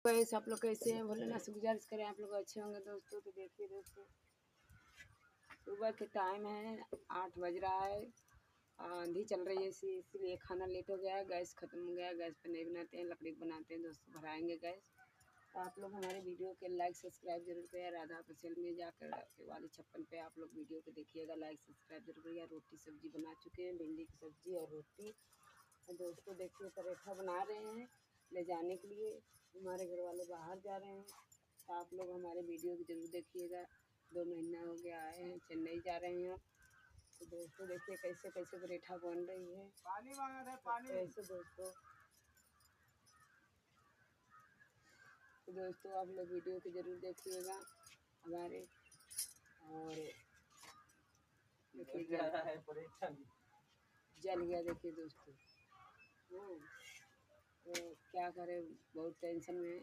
कैसे आप लोग कैसे हैं? भोलेनाथ से गुजारिश करें आप लोग अच्छे होंगे दोस्तों। तो देखिए दोस्तों, सुबह के टाइम है, 8 बज रहा है। आंधी चल रही है इसीलिए खाना लेट हो गया है। गैस ख़त्म हो गया है, गैस पे नहीं बनाते हैं, लकड़ी पे बनाते हैं दोस्तों। भराएंगे गैस। तो आप लोग हमारे वीडियो के लाइक सब्सक्राइब जरूर करें। राधा पसेल में जाकर वाली 56 पे आप लोग वीडियो को देखिएगा, लाइक सब्सक्राइब जरूर करिएगा। रोटी सब्जी बना चुके हैं, भिंडी की सब्जी और रोटी। और दोस्तों देखिए, पराठा बना रहे हैं ले जाने के लिए। हमारे घर वाले बाहर जा रहे हैं, तो आप लोग हमारे वीडियो को जरूर देखिएगा। 2 महीना हो गया आए हैं, चेन्नई जा रहे हैं। तो दोस्तों देखिए कैसे कैसे पराठा बन रही है। पानी मांगा था, पानी। कैसे दोस्तों, तो दोस्तों आप लोग वीडियो को जरूर देखिएगा हमारे। और देखिए जल गया देखिए दोस्तों। तो क्या करें, बहुत टेंशन में है।